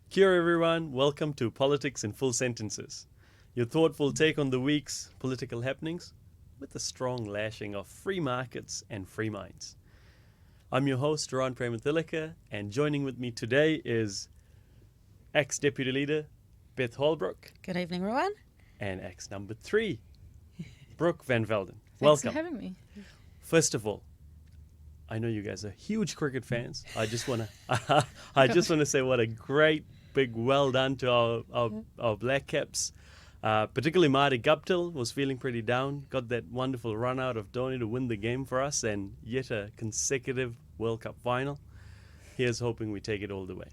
Kia ora, everyone. Welcome to Politics in Full Sentences, your thoughtful take on the week's political happenings with a strong lashing of free markets and free minds. I'm your host, Ruwan, and joining with me today is ex-Deputy Leader Beth Holbrook. Good evening, Ruwan. And ex-number 3, Brooke van Velden. Thanks Welcome. for having me. First of all, I know you guys are huge cricket fans. I just want to say what a great big well done to our Black Caps. Particularly Marty Guptill was feeling pretty down. Got that wonderful run out of Dhoni to win the game for us, and yet a consecutive World Cup final. Here's hoping we take it all the way.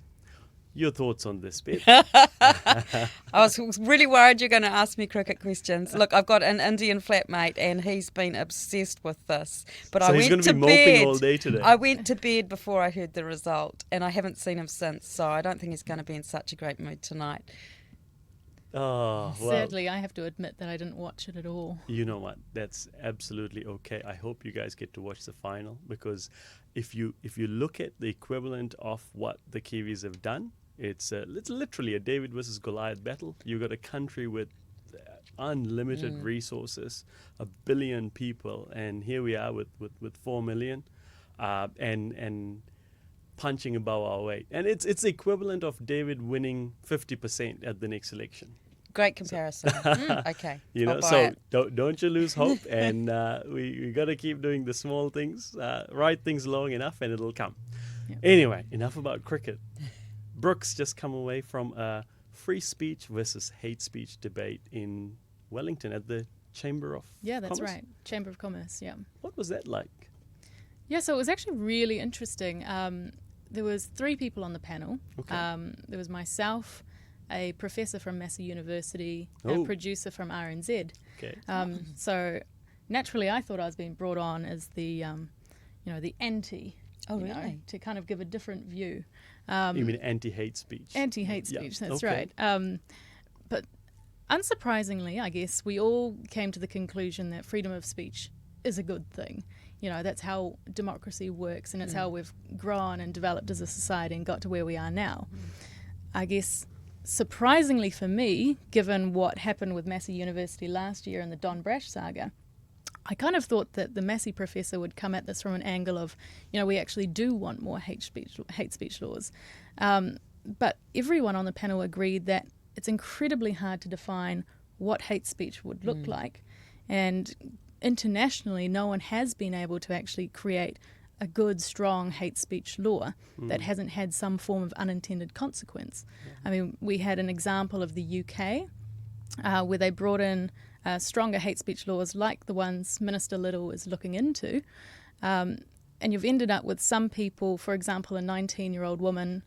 Your thoughts on this, Beth? I was really worried you're going to ask me cricket questions. Look, I've got an Indian flatmate and he's been obsessed with this. But So I he's went gonna to be moping bed. all day today. I went to bed before I heard the result and I haven't seen him since. So I don't think he's going to be in such a great mood tonight. Oh, well, Sadly, I have to admit that I didn't watch it at all. you know what? That's absolutely okay. I hope you guys get to watch the final, because if you look at the equivalent of what the Kiwis have done, it's literally a David versus Goliath battle. You got a country with unlimited resources, 1 billion people, and here we are with 4 million, and punching above our weight. And it's the equivalent of David winning 50% at the next election. Great comparison. Okay. You know, I'll buy so it. don't you lose hope, and we got to keep doing the small things, right things long enough, and it'll come. Yep. Anyway, enough about cricket. Brooks just come away from a free speech versus hate speech debate in Wellington at the Chamber of Yeah, that's Commerce. right. Chamber of Commerce, yeah. What was that like? Yeah, so it was actually really interesting. There was 3 people on the panel. Okay. There was myself, a professor from Massey University, Oh. a producer from RNZ. Okay. So naturally, I thought I was being brought on as the, the anti. Oh, you know, really? to kind of give a different view. You mean anti-hate speech? Anti-hate Yeah, speech, that's okay. right. But unsurprisingly, I guess, we all came to the conclusion that freedom of speech is a good thing. You know, that's how democracy works, and it's how we've grown and developed as a society and got to where we are now. I guess, surprisingly for me, given what happened with Massey University last year and the Don Brash saga, I kind of thought that the Massey professor would come at this from an angle of, we actually do want more hate speech laws. But everyone on the panel agreed that it's incredibly hard to define what hate speech would look like. And internationally, no one has been able to actually create a good, strong hate speech law that hasn't had some form of unintended consequence. I mean, we had an example of the UK where they brought in stronger hate speech laws like the ones Minister Little is looking into. And you've ended up with some people, for example, a 19-year-old woman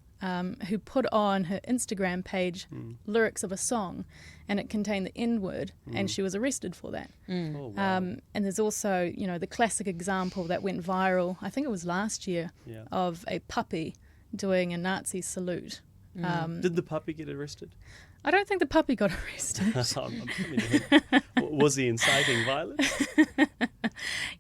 who put on her Instagram page lyrics of a song, and it contained the N-word, and she was arrested for that. Oh, wow. And there's also, the classic example that went viral, I think it was last year, Yeah. of a puppy doing a Nazi salute. Did the puppy get arrested? I don't think the puppy got arrested. Was he inciting violence?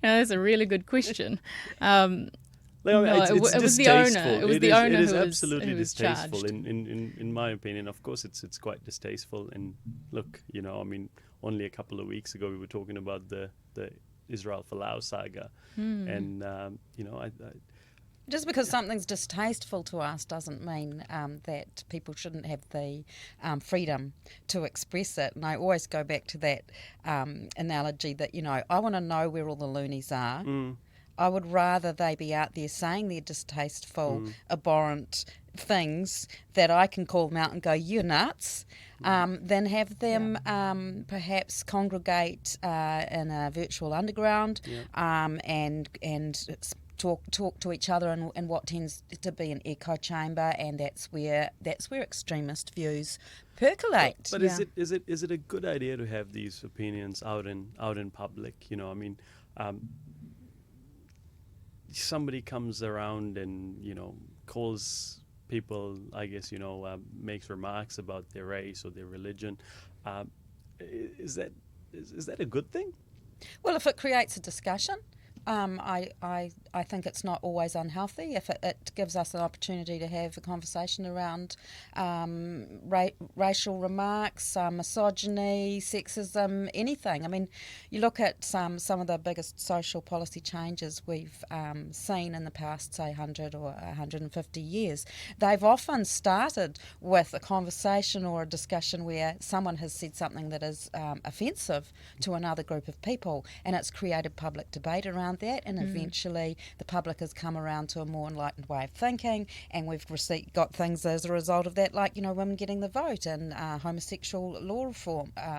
That's a really good question. No, it was the distasteful. owner. It was the owner It is who was- absolutely who was distasteful, charged. in my opinion. Of course, it's quite distasteful. And look, only a couple of weeks ago we were talking about the Israel Folau saga, and Just because something's distasteful to us doesn't mean that people shouldn't have the freedom to express it. And I always go back to that analogy that, I want to know where all the loonies are. I would rather they be out there saying their distasteful, abhorrent things that I can call them out and go, you're nuts, than have them perhaps congregate in a virtual underground and talk to each other in what tends to be an echo chamber, and that's where extremist views percolate. But is it a good idea to have these opinions out in public? Somebody comes around and calls people, I guess, makes remarks about their race or their religion. Is that a good thing? Well, if it creates a discussion, I think it's not always unhealthy if it gives us an opportunity to have a conversation around racial remarks, misogyny, sexism, anything. I mean, you look at some of the biggest social policy changes we've seen in the past, say, 100 or 150 years. They've often started with a conversation or a discussion where someone has said something that is offensive to another group of people, and it's created public debate around that, and eventually the public has come around to a more enlightened way of thinking, and we've got things as a result of that, like, you know, women getting the vote and homosexual law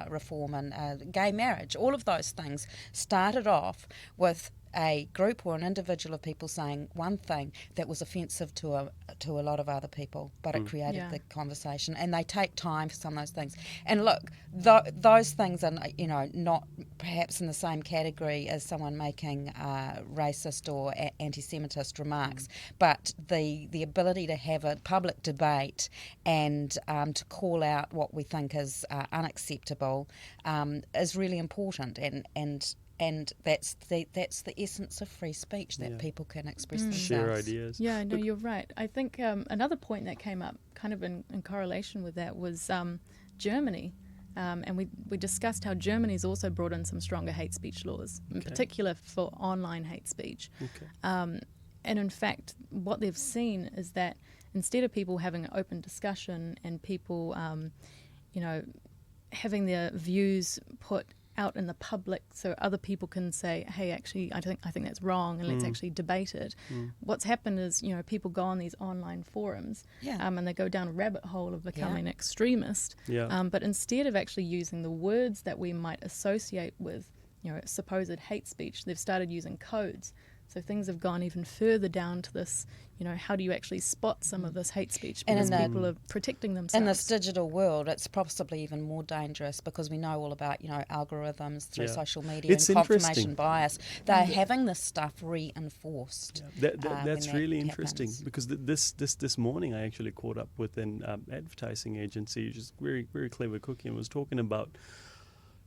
reform and gay marriage. All of those things started off with a group or an individual of people saying one thing that was offensive to a lot of other people, but it created the conversation, and they take time for some of those things. And look, those things are, you know, not perhaps in the same category as someone making racist or anti-Semitist remarks, but the ability to have a public debate and to call out what we think is unacceptable is really important, and that's the essence of free speech, that people can express themselves. Share ideas. Yeah, no, you're right. I think another point that came up kind of in correlation with that was Germany. And we discussed how Germany's also brought in some stronger hate speech laws, in particular for online hate speech. And in fact, what they've seen is that instead of people having an open discussion and people, you know, having their views put out in the public so other people can say, hey, actually, I think that's wrong, and let's actually debate it. What's happened is, you know, people go on these online forums and they go down a rabbit hole of becoming extremist. But instead of actually using the words that we might associate with, you know, supposed hate speech, they've started using codes. So things have gone even further down to this, you know, how do you actually spot some of this hate speech? Because people are protecting themselves. In this digital world, it's possibly even more dangerous because we know all about, you know, algorithms through social media and confirmation bias. They're having this stuff reinforced. That's really interesting because this morning I actually caught up with an advertising agency, which is very, very clever cookie, and was talking about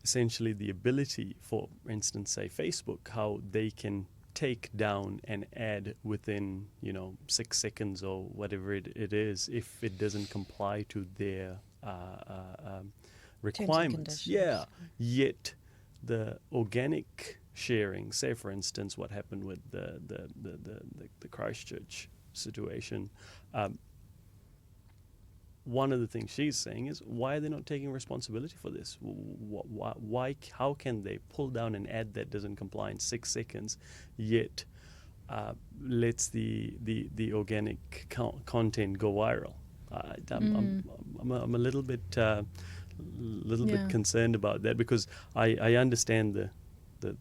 essentially the ability, for instance, say Facebook, how they can take down an ad within, you know, 6 seconds or whatever it is if it doesn't comply to their requirements. Yet the organic sharing, say for instance what happened with the Christchurch situation, one of the things she's saying is, why are they not taking responsibility for this? Why? How can they pull down an ad that doesn't comply in 6 seconds, yet lets the organic content go viral? I'm a little bit bit concerned about that, because I understand the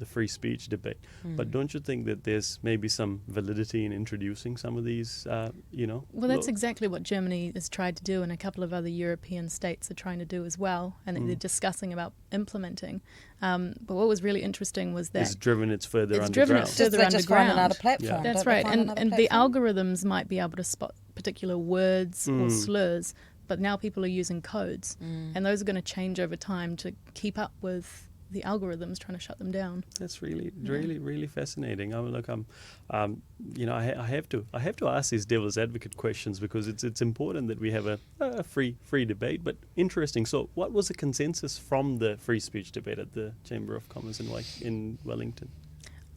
free speech debate, but don't you think that there's maybe some validity in introducing some of these, you know? Well, that's exactly what Germany has tried to do, and a couple of other European states are trying to do as well, and they're discussing about implementing. But what was really interesting was that it's driven it further underground. Driven it further just underground. find another platform. That's right, and the algorithms might be able to spot particular words or slurs, but now people are using codes, and those are going to change over time to keep up with the algorithms trying to shut them down. That's really fascinating. I mean, look, you know, I have to ask these devil's advocate questions, because it's important that we have a free debate. But interesting. So, what was the consensus from the free speech debate at the Chamber of Commerce in Wellington?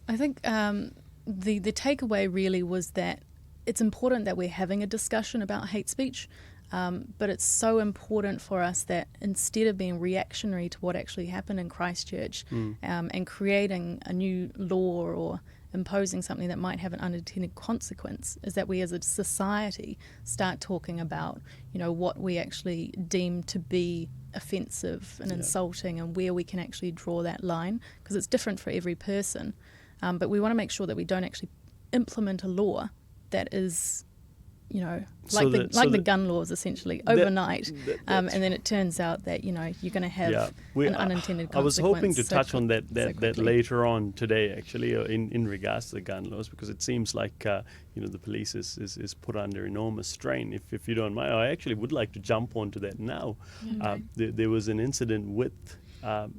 I think the takeaway really was that it's important that we're having a discussion about hate speech. But it's so important for us that instead of being reactionary to what actually happened in Christchurch and creating a new law or imposing something that might have an unintended consequence, is that we as a society start talking about, you know, what we actually deem to be offensive and insulting, and where we can actually draw that line, because it's different for every person. But we want to make sure that we don't actually implement a law that is, you know, the gun laws essentially overnight, and then it turns out that, you know, you're going to have an unintended consequence. I was hoping to touch on that quickly. later on today, actually, in regards to the gun laws, because it seems like you know, the police is put under enormous strain. If you don't mind, I actually would like to jump onto that now. There was an incident with a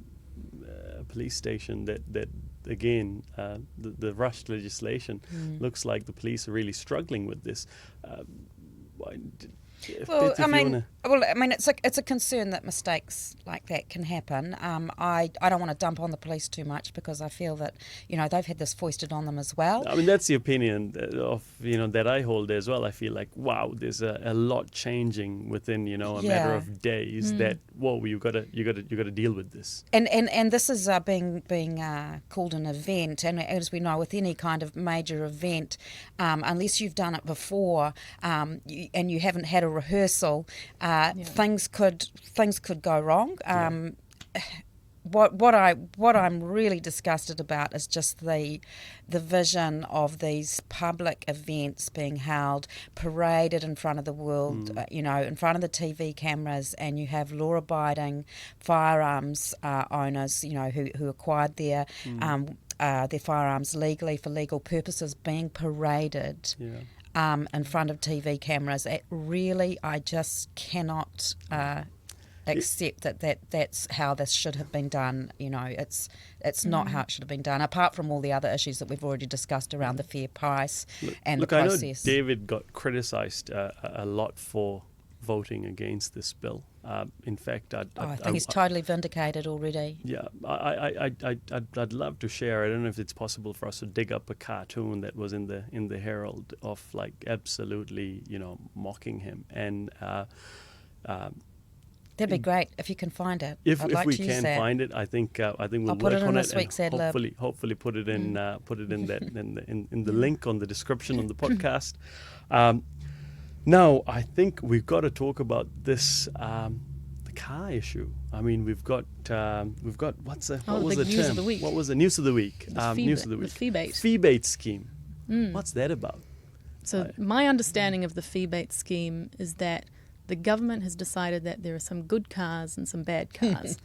police station that again, the rushed legislation looks like the police are really struggling with this. Well, I mean, it's a concern that mistakes like that can happen. I don't want to dump on the police too much because I feel that they've had this foisted on them as well. I mean, that's the opinion of that I hold as well. I feel like there's a lot changing within a matter of days. That you got to deal with this. And this is being called an event, and as we know, with any kind of major event, unless you've done it before and you haven't had a rehearsal, things could go wrong. What I'm really disgusted about is just the vision of these public events being held, paraded in front of the world, in front of the TV cameras, and you have law-abiding firearms owners, who acquired their firearms legally for legal purposes being paraded. In front of TV cameras. I just cannot accept that's how this should have been done. It's not how it should have been done, apart from all the other issues that we've already discussed around the fair price and the process. I know David got criticised a lot for voting against this bill. In fact, I think he's totally vindicated already. Yeah, I'd love to share. I don't know if it's possible for us to dig up a cartoon that was in the Herald of absolutely mocking him, and that'd be great if you can find it. If like we can find it, I think we'll I'll put work it in on this it week's and ad lib. hopefully put it in in the link on the description on the podcast. Now, I think we've got to talk about this the car issue. I mean, we've got what was the news term? of the week. What was the news of the week? News of the week. The fee-bait. Fee-bait scheme. What's that about? So my understanding of the fee-bait scheme is that the government has decided that there are some good cars and some bad cars.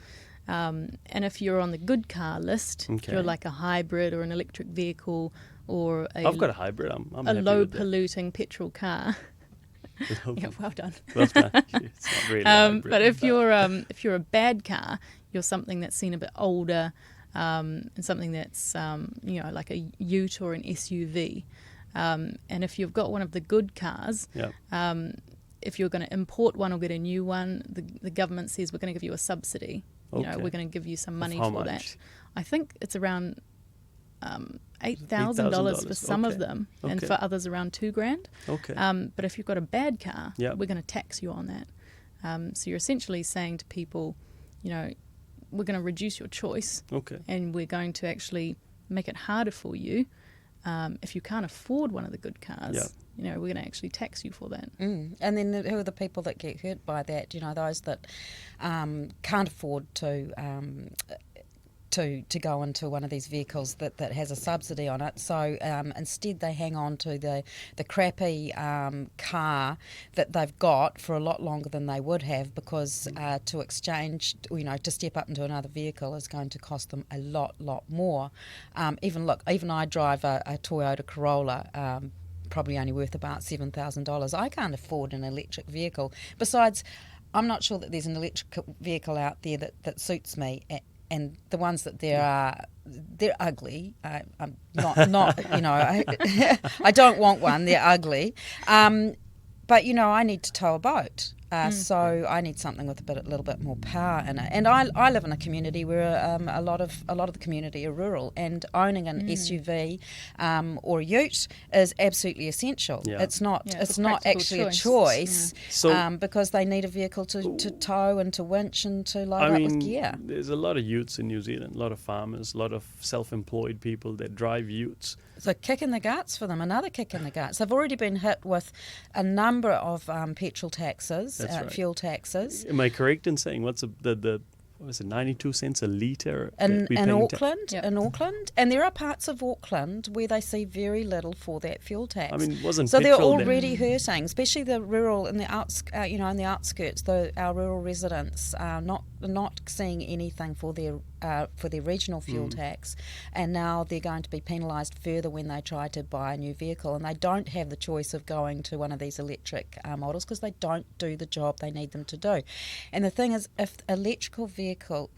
And if you're on the good car list, you're like a hybrid or an electric vehicle or I've got a hybrid. I'm a happy low with that. polluting petrol car. Yeah, well done. Well done. It's not really hybrid, but if you're a bad car, you're something that's seen a bit older, and something that's like a ute or an SUV. And if you've got one of the good cars, if you're going to import one or get a new one, the government says we're going to give you a subsidy. We're going to give you some money for that. I think it's around $8,000 for some of them, and for others around $2,000. Okay. But if you've got a bad car, we're going to tax you on that. So you're essentially saying to people, we're going to reduce your choice, and we're going to actually make it harder for you. If you can't afford one of the good cars, we're going to actually tax you for that. And then who are the people that get hurt by that? Those that can't afford to go into one of these vehicles that has a subsidy on it. So instead they hang on to the crappy car that they've got for a lot longer than they would have, because to exchange, to step up into another vehicle is going to cost them a lot more. Even I drive a Toyota Corolla, probably only worth about $7,000. I can't afford an electric vehicle. Besides, I'm not sure that there's an electric vehicle out there that suits me. And the ones that there are, they're ugly. I'm not I don't want one. They're ugly. But I need to tow a boat. So I need something with a little bit more power in it. And I live in a community where a lot of the community are rural, and owning an SUV or a ute is absolutely essential. Yeah. It's not actually choice. a choice, So because they need a vehicle to tow and to winch and to load up with gear. There's a lot of utes in New Zealand, a lot of farmers, a lot of self-employed people that drive utes. So kick in the guts for them, another kick in the guts. They've already been hit with a number of petrol taxes, right. fuel taxes. Am I correct in saying what's the what is it, 92 cents a litre? In Auckland, in Auckland, and there are parts of Auckland where they see very little for that fuel tax. I mean, wasn't so they're petrol already hurting, especially the rural in the outskirts. Our rural residents are not not seeing anything for their regional fuel tax, and now they're going to be penalised further when they try to buy a new vehicle, and they don't have the choice of going to one of these electric models because they don't do the job they need them to do. And the thing is, if electric vehicles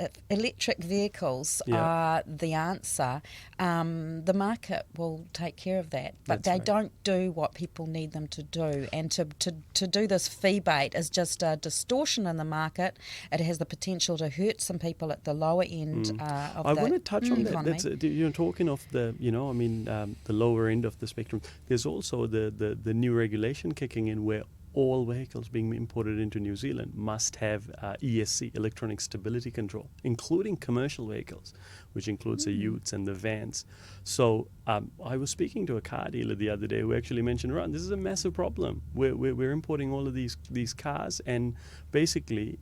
are the answer, the market will take care of that. But they don't do what people need them to do, and to do this fee bait is just a distortion in the market. It has the potential to hurt some people at the lower end of I the want to touch on economy. that. You're talking of the, the lower end of the spectrum. There's also the new regulation kicking in where all vehicles being imported into New Zealand must have ESC, electronic stability control, including commercial vehicles, which includes the utes and the vans. So I was speaking to a car dealer the other day who actually mentioned, Ruwan, this is a massive problem. We're importing all of these cars, and basically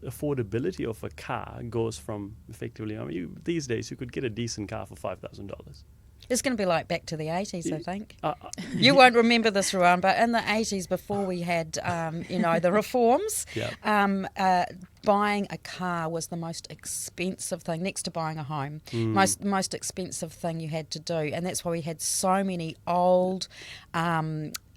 affordability of a car goes from effectively, these days you could get a decent car for $5,000. It's going to be like back to the 80s, I think. You won't remember this, Ruwan, but in the 80s, before we had, the reforms, buying a car was the most expensive thing, next to buying a home, most expensive thing you had to do. And that's why we had so many old,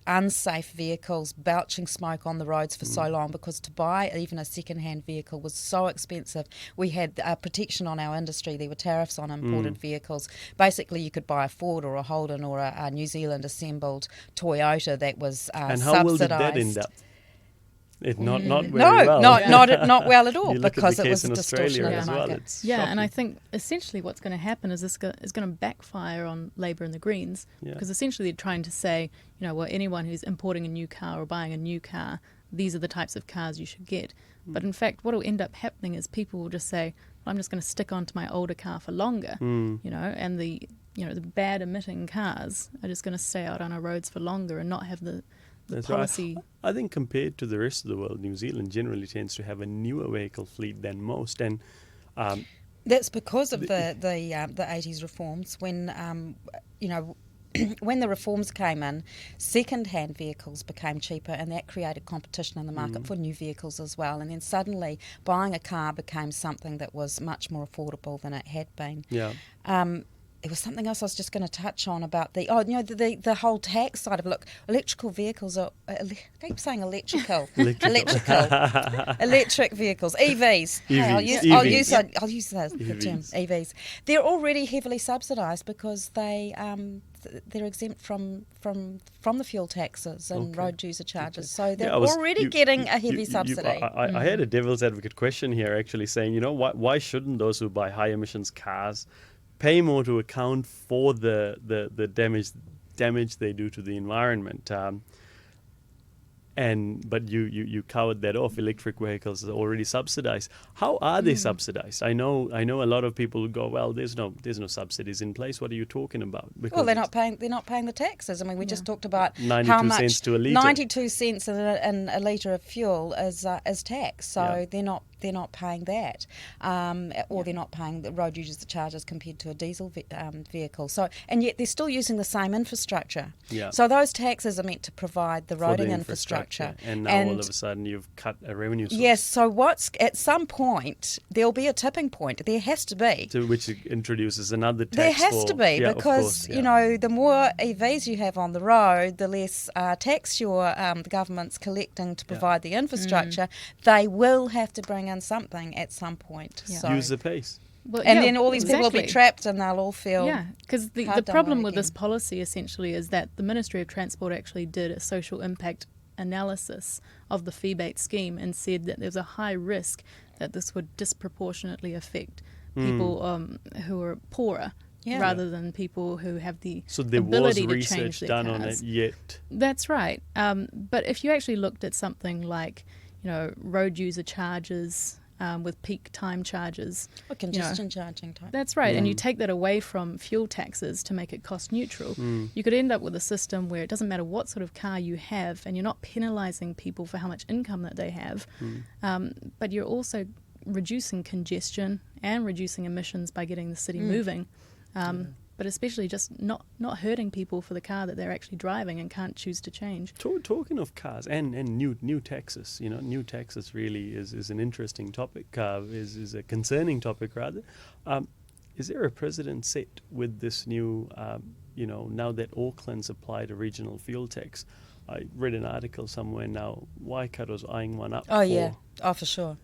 unsafe vehicles belching smoke on the roads for so long, because to buy even a second-hand vehicle was so expensive. We had protection on our industry. There were tariffs on imported vehicles. Basically, you could buy a Ford or a Holden or a New Zealand assembled Toyota that was and subsidised. how well did that end up? Not very well. Not well at all, You look because at the it was case a in distortion Australia of as the well. market. It's Yeah, and I shocking. think essentially what's going to happen is this is going to backfire on Labour and the Greens, because essentially they're trying to say, well, anyone who's importing a new car or buying a new car, these are the types of cars you should get. But in fact, what will end up happening is people will just say, well, I'm just going to stick onto my older car for longer, and the bad emitting cars are just going to stay out on our roads for longer and not have the That's policy. right. I think compared to the rest of the world, New Zealand generally tends to have a newer vehicle fleet than most, and that's because of the 80s reforms. When when the reforms came in, second-hand vehicles became cheaper, and that created competition in the market for new vehicles as well. And then suddenly, buying a car became something that was much more affordable than it had been. Yeah. It was something else I was just going to touch on about the whole tax side of it. Look, electrical vehicles are, I keep saying electrical electric vehicles, EVs. Hey, I'll use the term EVs. They're already heavily subsidised because they're exempt from the fuel taxes and road user charges. So they're already getting a heavy subsidy. I had a devil's advocate question here, actually saying, why shouldn't those who buy high emissions cars pay more to account for the damage they do to the environment? But you covered that off. Electric vehicles are already subsidized. How are they subsidized? I know a lot of people go, well, there's no subsidies in place. What are you talking about? Because well, they're not paying the taxes. I mean, we just talked about 92 cents to a litre. 92 cents in a litre of fuel is tax. So they're not paying that, or they're not paying the road user charges compared to a diesel vehicle. So, and yet they're still using the same infrastructure. Yeah. So those taxes are meant to provide the roading infrastructure. And now all of a sudden you've cut a revenue source. Yes. So at some point there'll be a tipping point. There has to be. Which introduces another tax. There has to be, because the more EVs you have on the road, the less tax the government's collecting to provide the infrastructure. They will have to bring in something at some point. Yeah. So. Use the pace. Well, then all these people will be trapped, and they'll all feel because the problem with this policy essentially is that the Ministry of Transport actually did a social impact analysis of the fee-bait scheme and said that there's a high risk that this would disproportionately affect people who are poorer rather than people who have the ability to change their cars. So there was research done on it yet. That's right. But if you actually looked at something like, road user charges with peak time charges. Or congestion charging type. That's right. And you take that away from fuel taxes to make it cost neutral. You could end up with a system where it doesn't matter what sort of car you have, and you're not penalising people for how much income that they have, but you're also reducing congestion and reducing emissions by getting the city moving. but especially just not hurting people for the car that they're actually driving and can't choose to change. Talking of cars and new taxes, new taxes really is an interesting topic, is a concerning topic rather. Is there a precedent set with this new, now that Auckland's applied a regional fuel tax? I read an article somewhere now, Waikato's eyeing one up. For sure.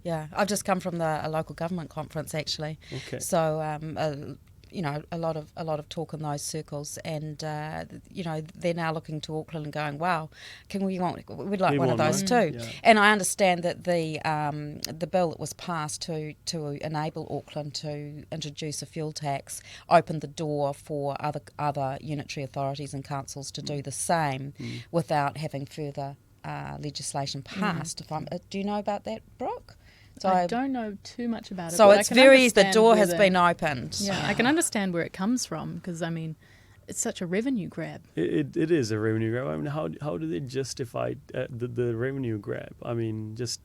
Yeah, I've just come from a local government conference actually. Okay. So a lot of talk in those circles, and they're now looking to Auckland and going, wow, we'd like one of those too. Yeah. And I understand that the bill that was passed to enable Auckland to introduce a fuel tax opened the door for other unitary authorities and councils to do the same without having further legislation passed. Do you know about that, Brooke? So I don't know too much about it. So but it's the door has been opened. Yeah, I can understand where it comes from because, I mean, it's such a revenue grab. It is a revenue grab. I mean, how do they justify the revenue grab? I mean, just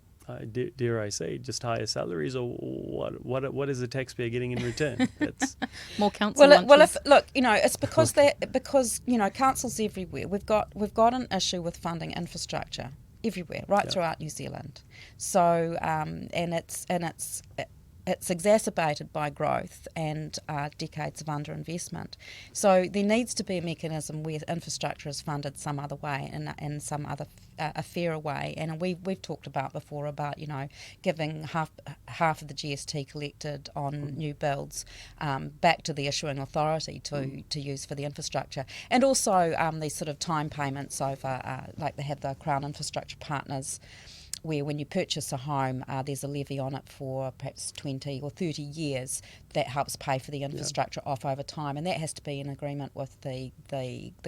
dare I say, just higher salaries, or what is the taxpayer getting in return? That's more council lunches. It's because councils everywhere. We've got an issue with funding infrastructure everywhere, throughout New Zealand. So and it's exacerbated by growth and decades of underinvestment. So there needs to be a mechanism where infrastructure is funded some other way, in some other a fairer way. And we've talked about before about giving half of the GST collected on new builds back to the issuing authority to use for the infrastructure, and also these sort of time payments over like they have the Crown Infrastructure Partners, where when you purchase a home, there's a levy on it for perhaps 20 or 30 years that helps pay for the infrastructure off over time, and that has to be in agreement with the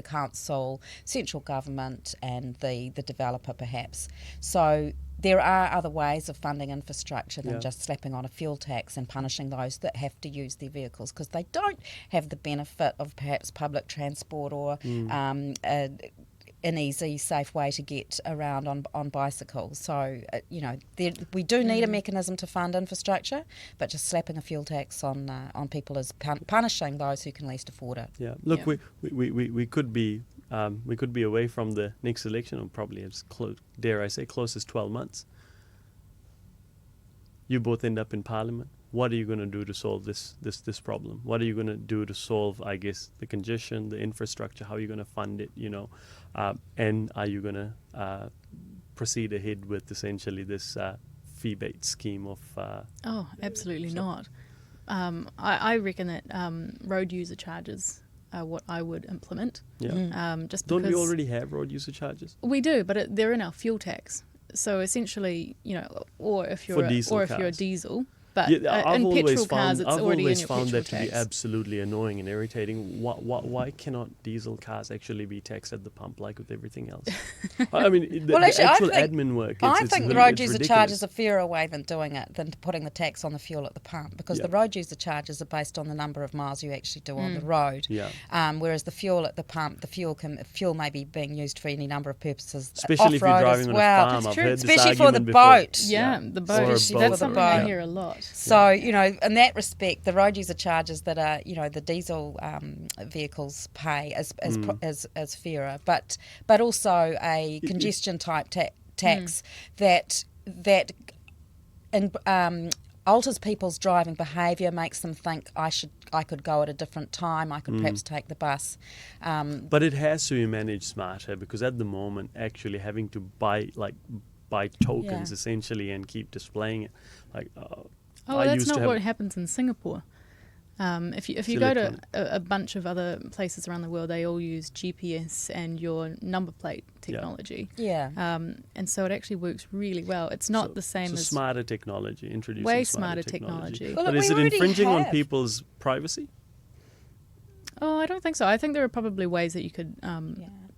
council, central government and the developer perhaps. So there are other ways of funding infrastructure than just slapping on a fuel tax and punishing those that have to use their vehicles because they don't have the benefit of perhaps public transport or an easy, safe way to get around on bicycles. So, we do need a mechanism to fund infrastructure, but just slapping a fuel tax on people is punishing those who can least afford it. Yeah. Look, we could be away from the next election, or probably as close as 12 months. You both end up in Parliament. What are you going to do to solve this problem? What are you going to do to solve, I guess, the congestion, the infrastructure? How are you going to fund it? And are you going to proceed ahead with essentially this fee-based scheme of? Absolutely not. I reckon that road user charges are what I would implement. Yeah. Just don't we because already have road user charges? We do, but they're in our fuel tax. So essentially, or if you're a diesel. But in petrol cars, it's already in your petrol tax. I've always found that to be absolutely annoying and irritating. Why cannot diesel cars actually be taxed at the pump like with everything else? I mean, the actual admin work. I think the road user charges are fairer way than doing it, than putting the tax on the fuel at the pump, because the road user charges are based on the number of miles you actually do on the road. Yeah. Whereas the fuel at the pump, the fuel may be being used for any number of purposes, especially if you're driving on a farm. I've heard especially for the boat. Yeah, the boat. That's something I hear a lot. So, in that respect, the road user charges that are, the diesel vehicles pay as fairer, but also a congestion type tax that alters people's driving behaviour, makes them think I could go at a different time, I could perhaps take the bus. But it has to be managed smarter, because at the moment, actually having to buy tokens essentially and keep displaying it, that's not what happens in Singapore. If you go to a bunch of other places around the world, they all use GPS and your number plate technology. Yeah. And so it actually works really well. It's not the same as smarter technology, introducing way smarter technology. Well, but is it infringing on people's privacy? Oh, I don't think so. I think there are probably ways that you could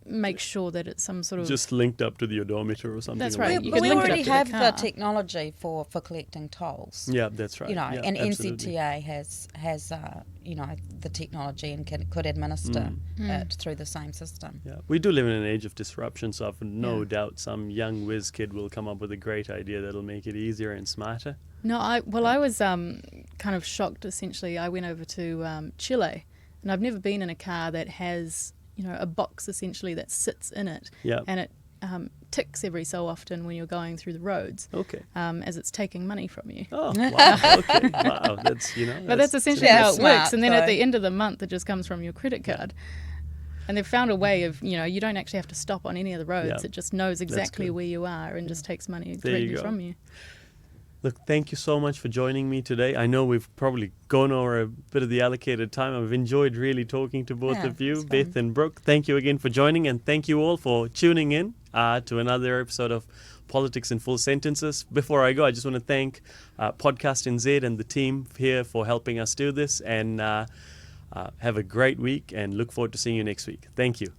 make sure that it's some sort of just linked up to the odometer or something. That's right. We already have the technology for collecting tolls. Yeah, that's right. And NZTA has the technology and could administer it through the same system. Yeah, we do live in an age of disruption, so I've no doubt some young whiz kid will come up with a great idea that'll make it easier and smarter. No, I was kind of shocked. Essentially, I went over to Chile And I've never been in a car that has, you know, a box essentially that sits in it, Yeah. and it ticks every so often when you're going through the roads, Okay. as it's taking money from you. Oh, wow. Okay. Wow. That's, you know. But that's essentially Yeah, how it smart, works. And then at though. the end of the month, it just comes from your credit card. And they've found a way of, you know, you don't actually have to stop on any of the roads. Yeah. It just knows exactly good. where you are and just takes money There you directly go. from you. Look, thank you so much for joining me today. I know we've probably gone over a bit of the allocated time. I've enjoyed really talking to both Yeah, of you, it's Beth fun. and Brooke. Thank you again for joining, and thank you all for tuning in to another episode of Politics in Full Sentences. Before I go, I just want to thank Podcast NZ and the team here for helping us do this, and have a great week, and look forward to seeing you next week. Thank you.